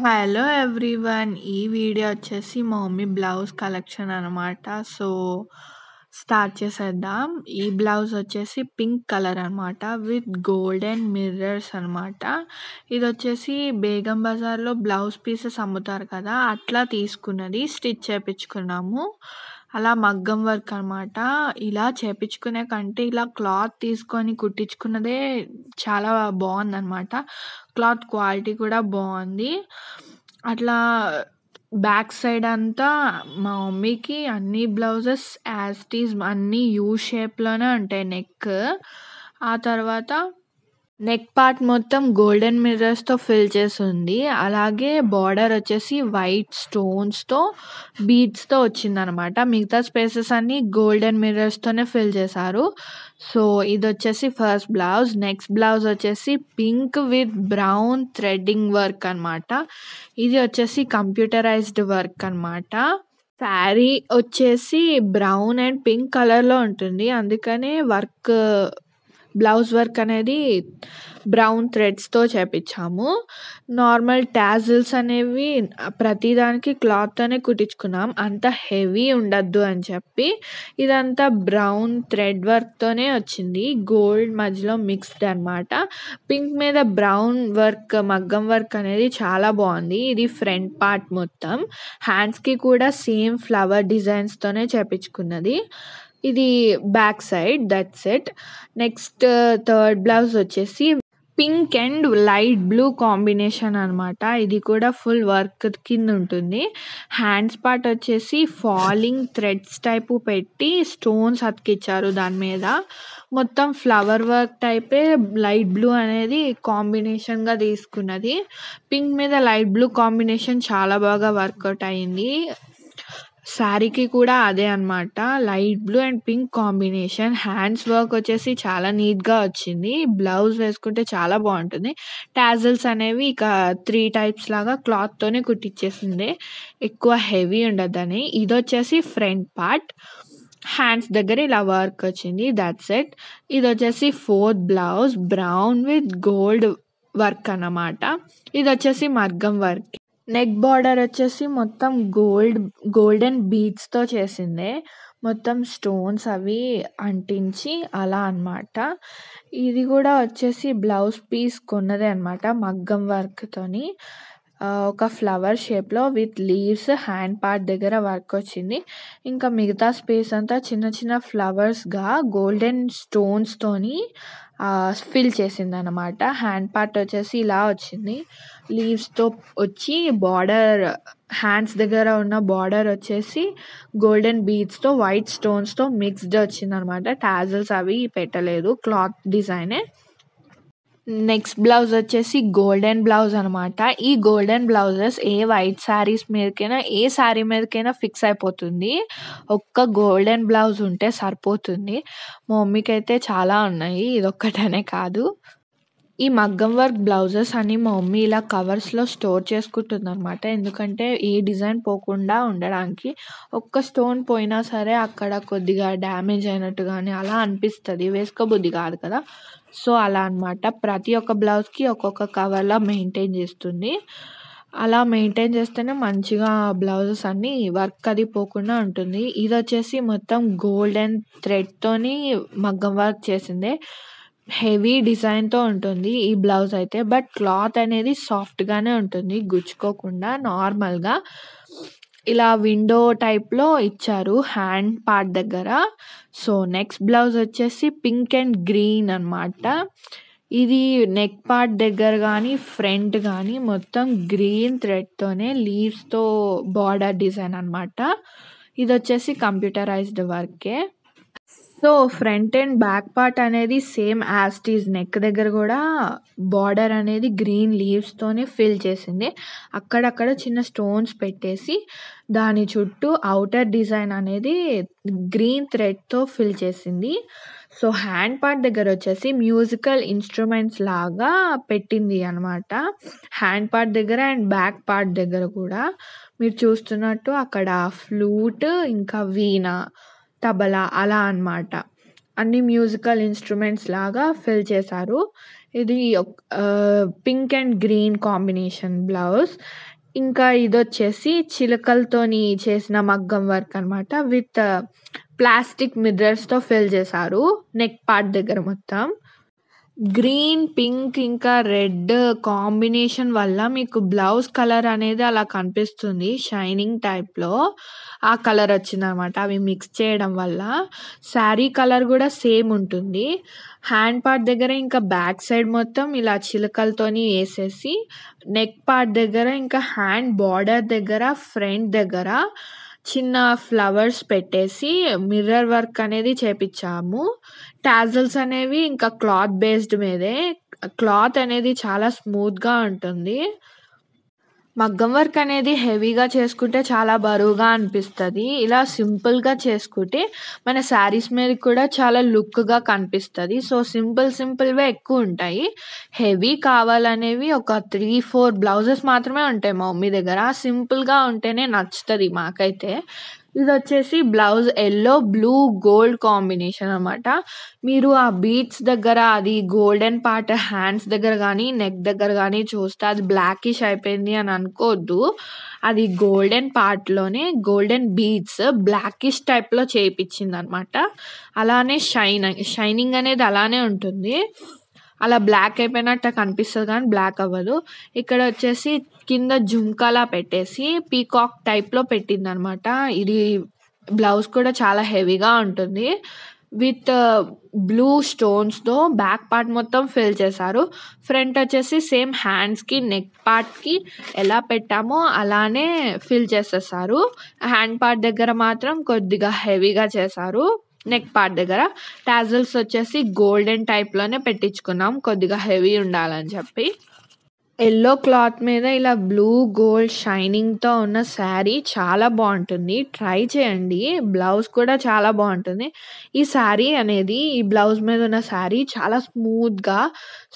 Hello everyone. ఈ video వచ్చేసి మా మమ్మీ బ్లౌజ్ కలెక్షన్ అనమాట. సో, స్టార్ట్ చేసేద్దాం. ఈ బ్లౌజ్ వచ్చేసి పింక్ కలర్ అనమాట విత్ గోల్డెన్ మిర్రర్స్ అనమాట. ఇది వచ్చేసి బేగం బజార్లో బ్లౌజ్ పీసెస్ అమ్ముతారు కదా, అట్లా తీసుకున్నది. స్టిచ్ చేపించుకున్నాము. అలా మగ్గం వర్క్ అనమాట. ఇలా చేపించుకునే కంటే ఇలా క్లాత్ తీసుకొని కుట్టించుకున్నదే చాలా బాగుందనమాట. క్లాత్ క్వాలిటీ కూడా బాగుంది. అట్లా బ్యాక్ సైడ్ అంతా మా మమ్మీకి అన్ని బ్లౌజెస్ యాజ్ ఇట్ ఈజ్ అన్నీ యూ షేప్లోనే ఉంటాయి నెక్. ఆ తర్వాత నెక్ పార్ట్ మొత్తం గోల్డెన్ మిర్రర్స్తో ఫిల్ చేసి ఉంది. అలాగే బార్డర్ వచ్చేసి వైట్ స్టోన్స్తో బీడ్స్తో వచ్చిందనమాట. మిగతా స్పేసెస్ అన్నీ గోల్డెన్ మిర్రర్స్తోనే ఫిల్ చేశారు. సో ఇది వచ్చేసి ఫస్ట్ బ్లౌజ్. నెక్స్ట్ బ్లౌజ్ వచ్చేసి pink with brown threading work అనమాట. ఇది వచ్చేసి కంప్యూటరైజ్డ్ వర్క్ అనమాట. శారీ వచ్చేసి బ్రౌన్ అండ్ పింక్ కలర్లో ఉంటుంది, అందుకనే బ్లౌజ్ వర్క్ అనేది బ్రౌన్ థ్రెడ్స్తో చేపించాము. నార్మల్ టాజిల్స్ అనేవి ప్రతిదానికి క్లాత్తోనే కుట్టించుకున్నాం, అంత హెవీ ఉండద్దు అని చెప్పి. ఇదంతా బ్రౌన్ థ్రెడ్ వర్క్తోనే వచ్చింది, గోల్డ్ మధ్యలో మిక్స్డ్ అనమాట. పింక్ మీద బ్రౌన్ వర్క్ మగ్గం వర్క్ అనేది చాలా బాగుంది. ఇది ఫ్రంట్ పార్ట్ మొత్తం. హ్యాండ్స్కి కూడా సేమ్ ఫ్లవర్ డిజైన్స్తోనే చేపించుకున్నది. ఇది back side. That's it. Next third blouse వచ్చేసి pink and light blue combination అనమాట. ఇది కూడా ఫుల్ వర్క్ కింద ఉంటుంది. హ్యాండ్స్ పార్ట్ వచ్చేసి ఫాలింగ్ థ్రెడ్స్ టైపు పెట్టి స్టోన్స్ అతికిచ్చారు దాని మీద. మొత్తం ఫ్లవర్ వర్క్ టైపే లైట్ బ్లూ అనేది కాంబినేషన్గా తీసుకున్నది. పింక్ మీద లైట్ బ్లూ కాంబినేషన్ చాలా బాగా వర్కౌట్ అయ్యింది. శారీకి కూడా అదే అనమాట, light blue and pink combination. Hands work వచ్చేసి చాలా నీట్గా వచ్చింది. బ్లౌజ్ వేసుకుంటే చాలా బాగుంటుంది. టాజిల్స్ అనేవి ఇక 3 టైప్స్ లాగా క్లాత్తోనే కుట్టించేసింది, ఎక్కువ హెవీ ఉండదని. ఇది వచ్చేసి ఫ్రంట్ పార్ట్. హ్యాండ్స్ దగ్గర ఇలా వర్క్ వచ్చింది. That's it. ఇది వచ్చేసి fourth blouse, brown with gold work అన్నమాట. ఇది వచ్చేసి మగ్గం వర్క్. నెక్ బార్డర్ వచ్చేసి మొత్తం గోల్డెన్ బీడ్స్తో చేసిందే, మొత్తం స్టోన్స్ అవి అంటించి అలా అనమాట. ఇది కూడా వచ్చేసి బ్లౌజ్ పీస్ కొన్నదే అనమాట, మగ్గం వర్క్తోని. ఒక ఫ్లవర్ షేప్లో విత్ లీవ్స్ హ్యాండ్ పార్ట్ దగ్గర వర్క్ వచ్చింది. ఇంకా మిగతా స్పేస్ అంతా చిన్న చిన్న ఫ్లవర్స్గా గోల్డెన్ స్టోన్స్తోని ఫిల్ చేసింది అనమాట. హ్యాండ్ పార్ట్ వచ్చేసి ఇలా వచ్చింది, లీవ్స్తో వచ్చి బార్డర్ హ్యాండ్స్ దగ్గర ఉన్న బార్డర్ వచ్చేసి గోల్డెన్ బీడ్స్తో వైట్ స్టోన్స్తో మిక్స్డ్ వచ్చింది అనమాట. టాజిల్స్ అవి పెట్టలేదు, క్లాత్ డిజైనే. నెక్స్ట్ బ్లౌజ్ వచ్చేసి గోల్డెన్ బ్లౌజ్ అనమాట. ఈ గోల్డెన్ బ్లౌజెస్ ఏ వైట్ శారీస్ మీదకైనా ఏ శారీ మీదకైనా ఫిక్స్ అయిపోతుంది. ఒక్క గోల్డెన్ బ్లౌజ్ ఉంటే సరిపోతుంది. మా మమ్మీకి అయితే చాలా ఉన్నాయి, ఇదొక్కటనే కాదు. ఈ మగ్గం వర్క్ బ్లౌజెస్ అని మా మమ్మీ ఇలా కవర్స్లో స్టోర్ చేసుకుంటుంది అనమాట, ఎందుకంటే ఏ డిజైన్ పోకుండా ఉండడానికి. ఒక్క స్టోన్ పోయినా సరే అక్కడ కొద్దిగా డ్యామేజ్ అయినట్టు కానీ అలా అనిపిస్తుంది, వేసుకోబుద్ధి కాదు కదా. సో అలా అనమాట. ప్రతి ఒక్క బ్లౌజ్కి ఒక్కొక్క కవర్లా మెయింటైన్ చేస్తుంది. అలా మెయింటైన్ చేస్తేనే మంచిగా బ్లౌజెస్ అన్నీ వర్క్ అది పోకుండా ఉంటుంది. ఇది వచ్చేసి మొత్తం గోల్డెన్ థ్రెడ్తోని మగ్గం వర్క్ చేసిందే. హెవీ డిజైన్తో ఉంటుంది ఈ బ్లౌజ్ అయితే, బట్ క్లాత్ అనేది సాఫ్ట్గానే ఉంటుంది, గుచ్చుకోకుండా నార్మల్గా. ఇలా విండో టైప్లో ఇచ్చారు హ్యాండ్ పార్ట్ దగ్గర. సో నెక్స్ట్ బ్లౌజ్ వచ్చేసి పింక్ అండ్ గ్రీన్ అనమాట. ఇది నెక్ పార్ట్ దగ్గర కానీ ఫ్రంట్ కానీ మొత్తం గ్రీన్ థ్రెడ్తోనే లీవ్స్తో బార్డర్ డిజైన్ అనమాట. ఇది వచ్చేసి కంప్యూటరైజ్డ్ వర్కే. So front and back part అనేది same as it is. Neck దగ్గర కూడా బార్డర్ అనేది గ్రీన్ లీవ్స్తోనే ఫిల్ చేసింది. అక్కడక్కడ చిన్న స్టోన్స్ పెట్టేసి దాని చుట్టూ అవుటర్ డిజైన్ అనేది గ్రీన్ థ్రెడ్తో ఫిల్ చేసింది. సో హ్యాండ్ పార్ట్ దగ్గర వచ్చేసి మ్యూజికల్ ఇన్స్ట్రుమెంట్స్ లాగా పెట్టింది అనమాట. హ్యాండ్ పార్ట్ దగ్గర అండ్ బ్యాక్ పార్ట్ దగ్గర కూడా మీరు చూస్తున్నట్టు అక్కడ ఫ్లూట్, ఇంకా వీణ, తబలా అలా అనమాట. అన్ని మ్యూజికల్ ఇన్స్ట్రుమెంట్స్ లాగా ఫిల్ చేశారు. ఇది pink and green combination blouse. ఇంకా ఇదొచ్చేసి చిలకలతోని చేసిన మగ్గం వర్క్ అనమాట. విత్ ప్లాస్టిక్ మిర్రర్స్‌తో ఫిల్ చేశారు నెక్ పార్ట్ దగ్గర మొత్తం. గ్రీన్, పింక్ ఇంకా రెడ్ కాంబినేషన్ వల్ల మీకు బ్లౌజ్ కలర్ అనేది అలా కనిపిస్తుంది. షైనింగ్ టైప్‌లో ఆ కలర్ వచ్చిందనమాట. అవి మిక్స్ చేయడం వల్ల. శారీ కలర్ గూడా సేమ్ ఉంటుంది. హ్యాండ్ పార్ట్ దగ్గర ఇంకా బ్యాక్ సైడ్ మొత్తం ఇలా చిలకలతోని ఏసేసి, నెక్ పార్ట్ దగ్గర ఇంకా హ్యాండ్ బార్డర్ దగ్గర, ఫ్రంట్ దగ్గర చిన్న ఫ్లవర్స్ పెట్టేసి మిర్రర్ వర్క్ అనేది చేపిచ్చాము. టాజల్స్ అనేవి ఇంకా క్లాత్ బేస్డ్ మీదే. క్లాత్ అనేది చాలా స్మూత్‌గా ఉంటుంది. మగ్గం వర్క్ అనేది హెవీగా చేసుకుంటే చాలా బరువుగా అనిపిస్తది. ఇలా సింపుల్‌గా చేసుకుంటే మన శారీస్ మీద కూడా చాలా లుక్‌గా కనిపిస్తది. సో, సింపుల్‌వే ఎక్కువుంటాయి. హెవీ కావాలనేవి ఒక 3, 4 బ్లౌజెస్ మాత్రమే ఉంటాయి మా మమ్మీ దగ్గర. సింపుల్‌గా ఉంటేనే నచ్చుతది మాకైతే. ఇదొచ్చేసి blouse yellow, blue, gold combination అనమాట. మీరు ఆ బీడ్స్ దగ్గర అది గోల్డెన్ పార్ట్ హ్యాండ్స్ దగ్గర గానీ, నెక్ దగ్గర గానీ చూస్తే అది బ్లాకిష్ అయిపోయింది అని అనుకోవద్దు. అది గోల్డెన్ పార్ట్‌లోనే గోల్డెన్ బీడ్స్ బ్లాకిష్ టైప్‌లో చేపిచ్చిందనమాట. అలానే షైనింగ్ అనేది అలానే ఉంటుంది. అలా బ్లాక్ అయిపోయినట్టు కనిపిస్తది కానీ బ్లాక్ అవ్వదు. ఇక్కడ వచ్చేసి కింద జుంకాలా పెట్టేసి పీకాక్ టైప్‌లో పెట్టిందనమాట. ఇది బ్లౌజ్ కూడా చాలా హెవీగా ఉంటుంది. విత్ బ్లూ స్టోన్స్‌తో బ్యాక్ పార్ట్ మొత్తం ఫిల్ చేశారు. ఫ్రంట్ వచ్చేసి సేమ్ హ్యాండ్స్‌కి, నెక్ పార్ట్‌కి ఎలా పెట్టామో అలానే ఫిల్ చేసేసారు. హ్యాండ్ పార్ట్ దగ్గర మాత్రం కొద్దిగా హెవీగా చేశారు. నెక్ పార్ట్ దగ్గర టాజల్స్ వచ్చేసి గోల్డెన్ టైప్‌లోనే పెట్టించుకున్నాం. కొద్దిగా హెవీ ఉండాలని చెప్పి. యెల్లో క్లాత్ మీద ఇలా బ్లూ, గోల్డ్ షైనింగ్‌తో ఉన్న శారీ చాలా బావుంటుంది. ట్రై చేయండి. బ్లౌజ్ కూడా చాలా బావుంటుంది. ఈ శారీ అనేది ఈ బ్లౌజ్ మీద ఉన్న శారీ చాలా స్మూత్‌గా,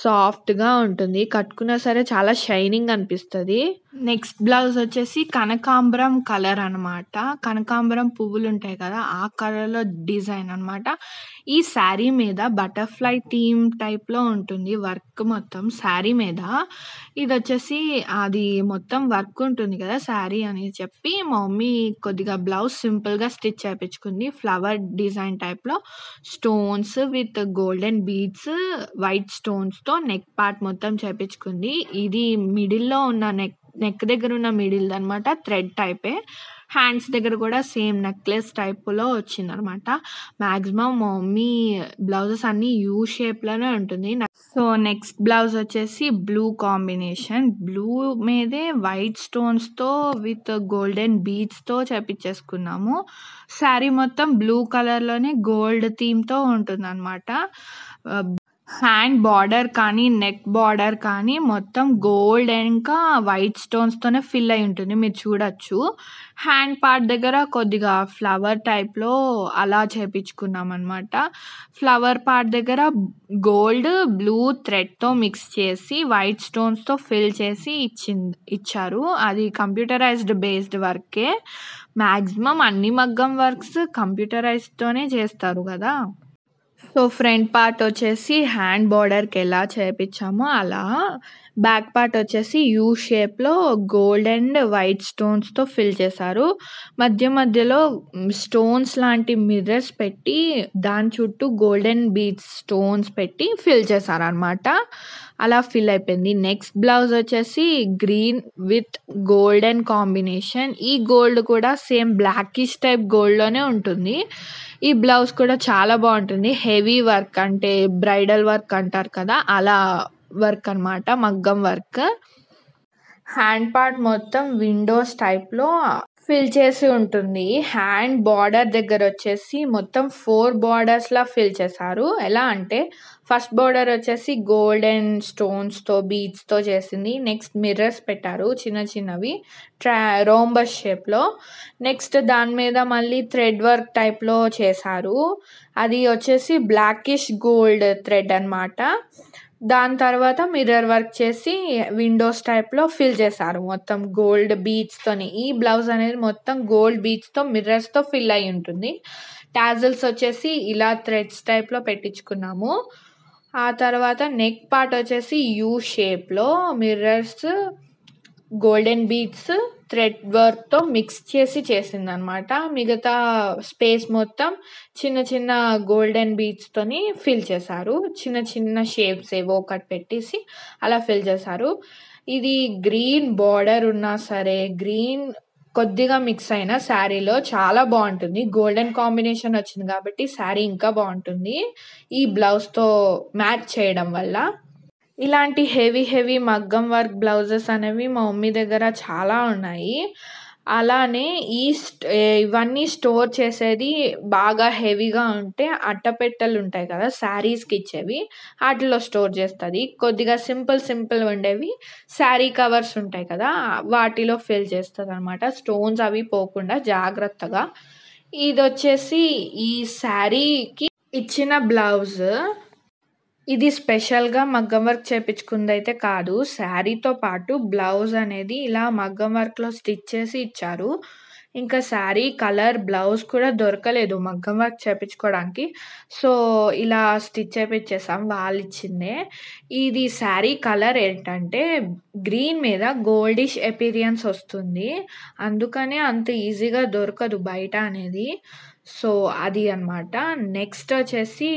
సాఫ్ట్‌గా ఉంటుంది. కట్టుకున్నా సరే చాలా షైనింగ్ అనిపిస్తది. నెక్స్ట్ బ్లౌజ్ వచ్చేసి కనకాంబరం కలర్ అనమాట. కనకాంబరం పువ్వులుంటాయి కదా! ఆ కలర్‌లో డిజైన్ అనమాట. ఈ శారీ మీద బటర్‌ఫ్లై థీమ్ టైప్‌లో ఉంటుంది వర్క్ మొత్తం శారీ మీద. ఇదొచ్చేసి అది మొత్తం వర్క్ ఉంటుంది కదా! శారీ అని చెప్పి మా మమ్మీ కొద్దిగా బ్లౌజ్ సింపుల్‌గా స్టిచ్ చేపించుకుంది. ఫ్లవర్ డిజైన్ టైప్‌లో stones with golden beads, white స్టోన్స్‌తో నెక్ పార్ట్ మొత్తం చేపించుకుంది. ఇది మిడిల్‌లో ఉన్న నెక్ దగ్గర ఉన్న మిడిల్‌దనమాట. థ్రెడ్ టైపే. హ్యాండ్స్ దగ్గర కూడా సేమ్ నెక్లెస్ టైప్‌లో వచ్చిందనమాట. మాక్సిమం మా మమ్మీ బ్లౌజెస్ అన్నీ యూ షేప్‌లోనే ఉంటుంది. సో, నెక్స్ట్ బ్లౌజ్ వచ్చేసి బ్లూ కాంబినేషన్. బ్లూ మీదే వైట్ స్టోన్స్‌తో విత్ గోల్డెన్ బీడ్స్‌తో చేపిచ్చేసుకున్నాము. శారీ మొత్తం బ్లూ కలర్‌లోనే గోల్డ్ థీమ్‌తో ఉంటుందనమాట. హ్యాండ్ బార్డర్ కానీ, నెక్ బార్డర్ కానీ మొత్తం గోల్డ్ ఇంకా వైట్ స్టోన్స్‌తోనే ఫిల్ అయి ఉంటుంది. మీరు చూడొచ్చు. హ్యాండ్ పార్ట్ దగ్గర కొద్దిగా ఫ్లవర్ టైప్‌లో అలా చేపించుకున్నామనమాట. ఫ్లవర్ పార్ట్ దగ్గర గోల్డ్, బ్లూ థ్రెడ్‌తో మిక్స్ చేసి వైట్ స్టోన్స్‌తో ఫిల్ చేసి ఇచ్చారు. అది కంప్యూటరైజ్డ్ బేస్డ్ వర్కే. మాక్సిమం అన్ని మగ్గం వర్క్స్ కంప్యూటరైజ్డ్‌తోనే చేస్తారు గదా! సో, ఫ్రంట్ పార్ట్ వచ్చేసి హ్యాండ్ బార్డర్‌కి ఎలా చేపిచ్చామో అలా. బ్యాక్ పార్ట్ వచ్చేసి యూ షేప్‌లో గోల్డ్ అండ్ వైట్ స్టోన్స్‌తో ఫిల్ చేశారు. మధ్యలో స్టోన్స్ లాంటి మిర్రర్స్ పెట్టి దాని చుట్టూ గోల్డెన్ బీడ్స్ స్టోన్స్ పెట్టి ఫిల్ చేశారనమాట. అలా ఫిల్ అయిపోయింది. నెక్స్ట్ బ్లౌజ్ వచ్చేసి గ్రీన్ విత్ గోల్డెన్ కాంబినేషన్. ఈ గోల్డ్ కూడా సేమ్ బ్లాకిష్ టైప్ గోల్డ్‌లోనే ఉంటుంది. ఈ బ్లౌజ్ కూడా చాలా బావుంటుంది. హెవీ వర్క్ అంటే బ్రైడల్ వర్క్ అంటారు కదా! అలా వర్క్ అనమాట. మగ్గం వర్క్. హ్యాండ్ పార్ట్ మొత్తం విండోస్ టైప్‌లో ఫిల్ చేసి ఉంటుంది. హ్యాండ్ బార్డర్ దగ్గర వచ్చేసి మొత్తం 4 బార్డర్స్‌లా ఫిల్ చేశారు. ఎలా అంటే ఫస్ట్ బార్డర్ వచ్చేసి గోల్డెన్ స్టోన్స్‌తో, బీడ్స్‌తో చేసింది. నెక్స్ట్ మిర్రర్స్ పెట్టారు చిన్నవి. రోంబస్ షేప్‌లో. నెక్స్ట్ దాని మీద మళ్ళీ థ్రెడ్ వర్క్ టైప్‌లో చేశారు. అది వచ్చేసి బ్లాకిష్ గోల్డ్ థ్రెడ్ అనమాట. దాని తర్వాత మిర్రర్ వర్క్ చేసి విండోస్ టైప్‌లో ఫిల్ చేశారు మొత్తం గోల్డ్ బీడ్స్‌తోని. ఈ బ్లౌజ్ అనేది మొత్తం గోల్డ్ బీడ్స్‌తో, మిర్రర్స్‌తో ఫిల్ అయ్యి ఉంటుంది. టాజల్స్ వచ్చేసి ఇలా థ్రెడ్స్ టైప్‌లో పెట్టించుకున్నాము. ఆ తర్వాత నెక్ పార్ట్ వచ్చేసి యూ షేప్‌లో మిర్రర్స్ గోల్డెన్ బీడ్స్ థ్రెడ్ వర్క్తో మిక్స్ చేసి చేసిందనమాట. మిగతా స్పేస్ మొత్తం చిన్న చిన్న గోల్డెన్ బీడ్స్తోని ఫిల్ చేశారు. చిన్న చిన్న షేప్స్ ఏవో ఒకటి పెట్టేసి అలా ఫిల్ చేశారు. ఇది గ్రీన్ బార్డర్ ఉన్నా సరే, గ్రీన్ కొద్దిగా మిక్స్ అయిన శారీలో చాలా బాగుంటుంది. గోల్డెన్ కాంబినేషన్ వచ్చింది కాబట్టి శారీ ఇంకా బాగుంటుంది ఈ బ్లౌజ్తో మ్యాచ్ చేయడం వల్ల. ఇలాంటి హెవీ మగ్గం వర్క్ బ్లౌజెస్ అనేవి మా మమ్మీ దగ్గర చాలా ఉన్నాయి. అలానే ఇవన్నీ స్టోర్ చేసేది బాగా హెవీగా ఉంటే అట్టపెట్టెలు ఉంటాయి కదా శారీస్కి ఇచ్చేవి, వాటిలో స్టోర్ చేస్తుంది. కొద్దిగా సింపుల్ ఉండేవి శారీ కవర్స్ ఉంటాయి కదా వాటిలో ఫిల్ చేస్తుంది అనమాట, స్టోన్స్ అవి పోకుండా జాగ్రత్తగా. ఇది వచ్చేసి ఈ శారీకి ఇచ్చిన బ్లౌజ్. ఇది స్పెషల్గా మగ్గం వర్క్ చేపించుకుంది అయితే కాదు, శారీతో పాటు బ్లౌజ్ అనేది ఇలా మగ్గం వర్క్లో స్టిచ్ చేసి ఇచ్చారు. ఇంకా శారీ కలర్ బ్లౌజ్ కూడా దొరకలేదు మగ్గం వర్క్ చేపించుకోవడానికి, సో ఇలా స్టిచ్ చేపించేసాం వాళ్ళు ఇచ్చిందే. ఇది శారీ కలర్ ఏంటంటే గ్రీన్ మీద గోల్డిష్ ఎపీరియన్స్ వస్తుంది, అందుకనే అంత ఈజీగా దొరకదు బయట అనేది. సో అది అన్నమాట. నెక్స్ట్ వచ్చేసి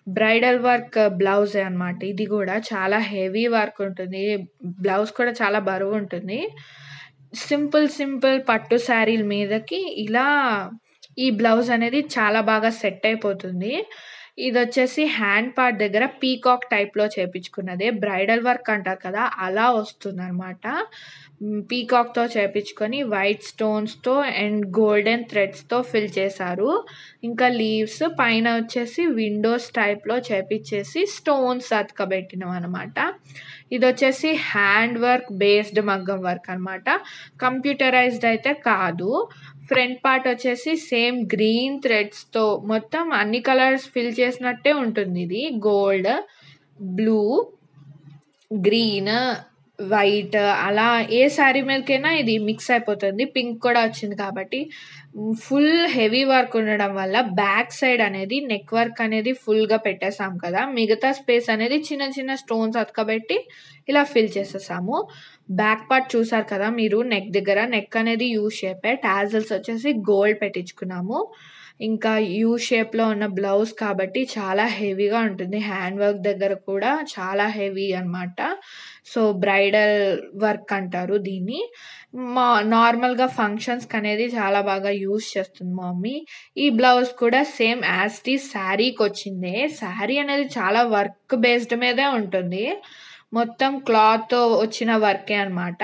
బ్రైడల్ వర్క్ బ్లౌజే అనమాట. ఇది కూడా చాలా హెవీ వర్క్ ఉంటుంది, బ్లౌజ్ కూడా చాలా బరువు ఉంటుంది. సింపుల్ పట్టు శారీల మీదకి ఇలా ఈ బ్లౌజ్ అనేది చాలా బాగా సెట్ అయిపోతుంది. ఇది వచ్చేసి హ్యాండ్ పార్ట్ దగ్గర పీకాక్ టైప్లో చేపించుకున్నదే, బ్రైడల్ వర్క్ అంటారు కదా అలా వస్తుంది అనమాట. పీకాక్తో చేపించుకొని వైట్ స్టోన్స్తో అండ్ గోల్డెన్ థ్రెడ్స్తో ఫిల్ చేశారు. ఇంకా లీవ్స్ పైన వచ్చేసి విండోస్ టైప్లో చేపించేసి స్టోన్స్ అతకబెట్టినాం అనమాట. ఇది వచ్చేసి హ్యాండ్ వర్క్ బేస్డ్ మగ్గం వర్క్ అనమాట, కంప్యూటరైజ్డ్ అయితే కాదు. ఫ్రంట్ పార్ట్ వచ్చేసి సేమ్ గ్రీన్ థ్రెడ్స్తో మొత్తం అన్ని కలర్స్ ఫిల్ చేసినట్టే ఉంటుంది. ఇది గోల్డ్, బ్లూ, గ్రీన్, వైట్ అలా ఏ శారీ మీదకైనా ఇది మిక్స్ అయిపోతుంది. పింక్ కూడా వచ్చింది కాబట్టి ఫుల్ హెవీ వర్క్ ఉండడం వల్ల బ్యాక్ సైడ్ అనేది నెక్ వర్క్ అనేది ఫుల్గా పెట్టేసాం కదా, మిగతా స్పేస్ అనేది చిన్న చిన్న స్టోన్స్ అతకబెట్టి ఇలా ఫిల్ చేసేసాము. బ్యాక్ పార్ట్ చూసారు కదా మీరు, నెక్ దగ్గర నెక్ అనేది యూ షేపే, టాజల్స్ వచ్చేసి గోల్డ్ పెట్టించుకున్నాము. ఇంకా యూ షేప్లో ఉన్న బ్లౌజ్ కాబట్టి చాలా హెవీగా ఉంటుంది, హ్యాండ్ వర్క్ దగ్గర కూడా చాలా హెవీ అనమాట. సో బ్రైడల్ వర్క్ అంటారు దీన్ని. నార్మల్గా ఫంక్షన్స్కి అనేది చాలా బాగా యూస్ చేస్తుంది మా మమ్మీ. ఈ బ్లౌజ్ కూడా సేమ్ యాజ్ టీ శారీకి వచ్చిందే. శారీ అనేది చాలా వర్క్ బేస్డ్ మీదే ఉంటుంది, మొత్తం క్లాత్ వచ్చిన వర్కే అనమాట,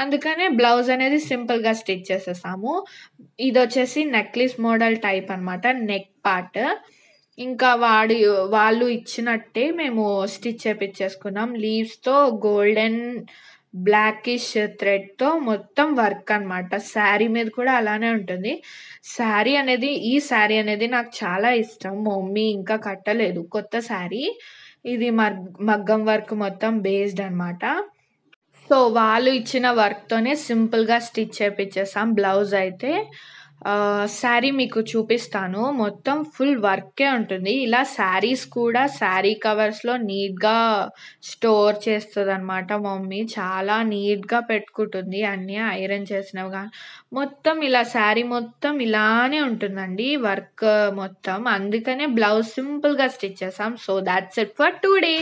అందుకనే బ్లౌజ్ అనేది సింపుల్గా స్టిచ్ చేసేసాము. ఇది వచ్చేసి నెక్లెస్ మోడల్ టైప్ అనమాట నెక్ పార్ట్. ఇంకా వాళ్ళు ఇచ్చినట్టే మేము స్టిచ్ చేపించేసుకున్నాం. లీవ్స్తో గోల్డెన్ బ్లాకిష్ థ్రెడ్తో మొత్తం వర్క్ అనమాట. శారీ మీద కూడా అలానే ఉంటుంది. ఈ శారీ అనేది నాకు చాలా ఇష్టం, మా మమ్మీ ఇంకా కట్టలేదు కొత్త శారీ. ఇది మగ్గం వర్క్ మొత్తం బేస్డ్ అనమాట. సో వాళ్ళు ఇచ్చిన వర్క్తోనే సింపుల్గా స్టిచ్ చేపించేసాం బ్లౌజ్ అయితే. శారీ మీకు చూపిస్తాను, మొత్తం ఫుల్ వర్కే ఉంటుంది. ఇలా శారీస్ కూడా శారీ కవర్స్లో నీట్గా స్టోర్ చేస్తుంది అనమాట మమ్మీ, చాలా నీట్గా పెట్టుకుంటుంది అన్నీ ఐరన్ చేసినవి కానీ. మొత్తం ఇలా శారీ మొత్తం ఇలానే ఉంటుందండి వర్క్ మొత్తం, అందుకనే బ్లౌజ్ సింపుల్గా స్టిచ్ చేసాం. So that's it for today.